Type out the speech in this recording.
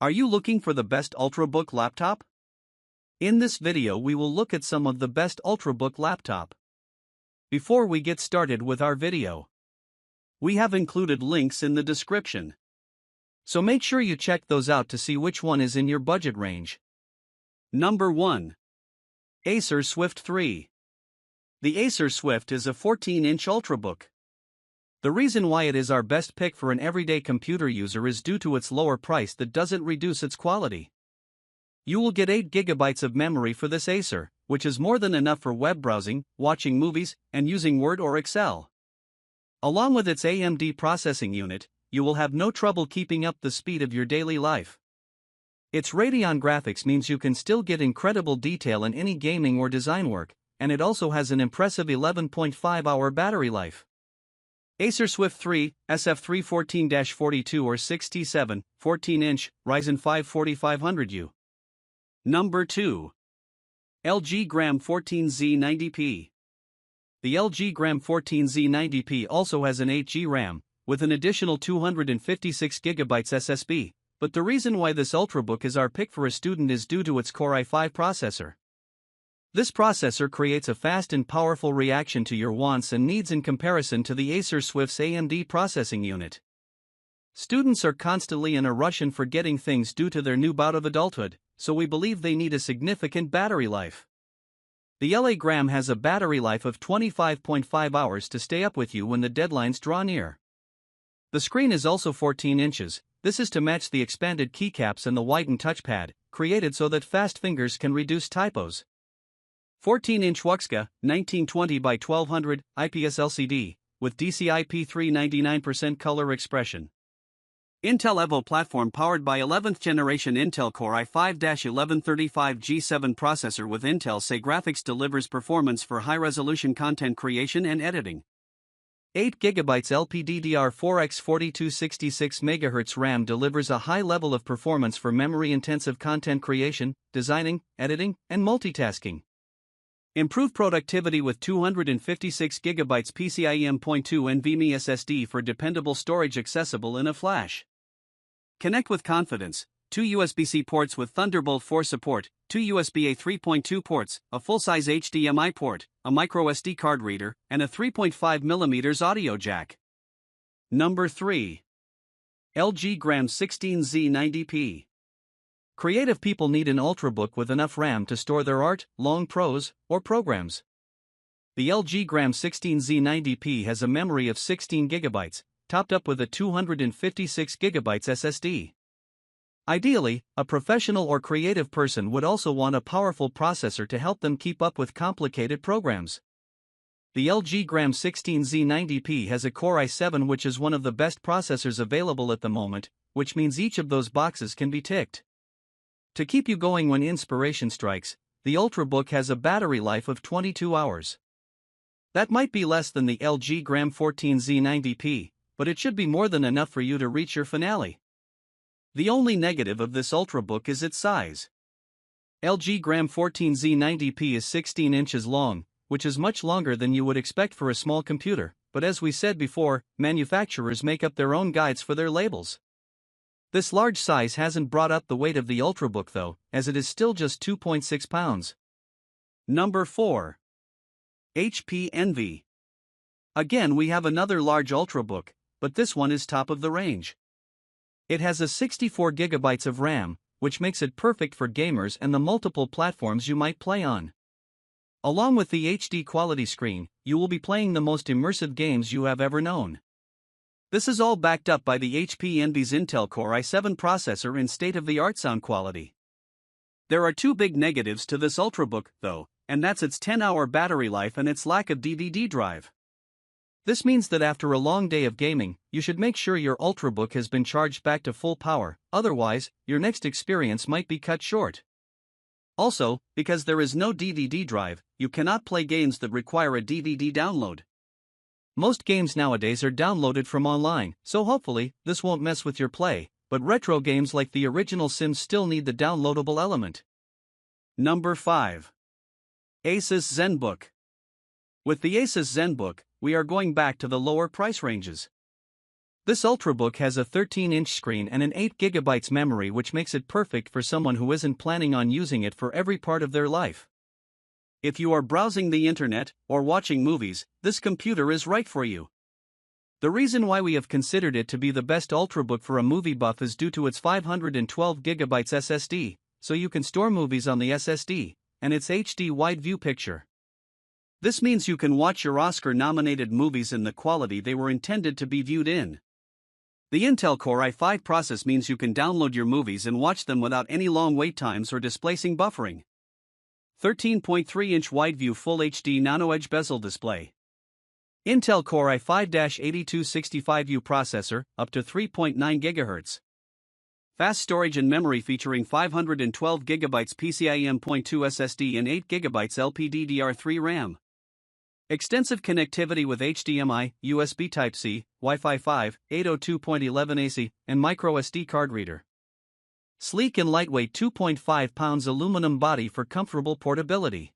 Are you looking for the best Ultrabook laptop? In this video we will look at some of the best Ultrabook laptop. Before we get started with our video, we have included links in the description. So make sure you check those out to see which one is in your budget range. Number 1. Acer Swift 3. The Acer Swift is a 14-inch Ultrabook. The reason why it is our best pick for an everyday computer user is due to its lower price that doesn't reduce its quality. You will get 8 GB of memory for this Acer, which is more than enough for web browsing, watching movies, and using Word or Excel. Along with its AMD processing unit, you will have no trouble keeping up the speed of your daily life. Its Radeon graphics means you can still get incredible detail in any gaming or design work, and it also has an impressive 11.5-hour battery life. Acer Swift 3, SF314-42 or 6T7, 14-inch, Ryzen 5 4500U. Number 2. LG Gram 14Z90P. The LG Gram 14Z90P also has an 8GB RAM, with an additional 256GB SSD, but the reason why this Ultrabook is our pick for a student is due to its Core i5 processor. This processor creates a fast and powerful reaction to your wants and needs in comparison to the Acer Swift's AMD processing unit. Students are constantly in a rush and forgetting things due to their new bout of adulthood, so we believe they need a significant battery life. The LA Gram has a battery life of 25.5 hours to stay up with you when the deadlines draw near. The screen is also 14 inches, this is to match the expanded keycaps and the widened touchpad, created so that fast fingers can reduce typos. 14-inch Wuxka, 1920 by 1200, IPS LCD, with DCI-P3 99% color expression. Intel Evo platform powered by 11th generation Intel Core i5-1135G7 processor with Intel Say graphics delivers performance for high-resolution content creation and editing. 8GB LPDDR4X 4266 MHz RAM delivers a high level of performance for memory-intensive content creation, designing, editing, and multitasking. Improve productivity with 256GB PCIe M.2 NVMe SSD for dependable storage accessible in a flash. Connect with confidence, 2 USB-C ports with Thunderbolt 4 support, 2 USB-A 3.2 ports, a full-size HDMI port, a microSD card reader, and a 3.5mm audio jack. Number 3. LG Gram 16Z90P. Creative people need an Ultrabook with enough RAM to store their art, long prose, or programs. The LG Gram 16Z90P has a memory of 16GB, topped up with a 256GB SSD. Ideally, a professional or creative person would also want a powerful processor to help them keep up with complicated programs. The LG Gram 16Z90P has a Core i7, which is one of the best processors available at the moment, which means each of those boxes can be ticked. To keep you going when inspiration strikes, the Ultrabook has a battery life of 22 hours. That might be less than the LG Gram 14Z90P, but it should be more than enough for you to reach your finale. The only negative of this Ultrabook is its size. LG Gram 14Z90P is 16 inches long, which is much longer than you would expect for a small computer, but as we said before, manufacturers make up their own guides for their labels. This large size hasn't brought up the weight of the Ultrabook though, as it is still just 2.6 pounds. Number 4. HP Envy. Again we have another large Ultrabook, but this one is top of the range. It has a 64GB of RAM, which makes it perfect for gamers and the multiple platforms you might play on. Along with the HD quality screen, you will be playing the most immersive games you have ever known. This is all backed up by the HP Envy's Intel Core i7 processor in state-of-the-art sound quality. There are two big negatives to this Ultrabook, though, and that's its 10-hour battery life and its lack of DVD drive. This means that after a long day of gaming, you should make sure your Ultrabook has been charged back to full power, otherwise, your next experience might be cut short. Also, because there is no DVD drive, you cannot play games that require a DVD download. Most games nowadays are downloaded from online, so hopefully, this won't mess with your play, but retro games like the original Sims still need the downloadable element. Number 5. Asus ZenBook. With the Asus ZenBook, we are going back to the lower price ranges. This Ultrabook has a 13-inch screen and an 8GB memory, which makes it perfect for someone who isn't planning on using it for every part of their life. If you are browsing the internet or watching movies, this computer is right for you. The reason why we have considered it to be the best Ultrabook for a movie buff is due to its 512GB SSD, so you can store movies on the SSD, and its HD wide view picture. This means you can watch your Oscar-nominated movies in the quality they were intended to be viewed in. The Intel Core i5 process means you can download your movies and watch them without any long wait times or displacing buffering. 13.3-inch wide-view Full HD Nano Edge bezel display. Intel Core i5-8265U processor, up to 3.9 GHz. Fast storage and memory featuring 512GB PCIe M.2 SSD and 8GB LPDDR3 RAM. Extensive connectivity with HDMI, USB Type-C, Wi-Fi 5, 802.11 AC, and microSD card reader. Sleek and lightweight 2.5 pounds aluminum body for comfortable portability.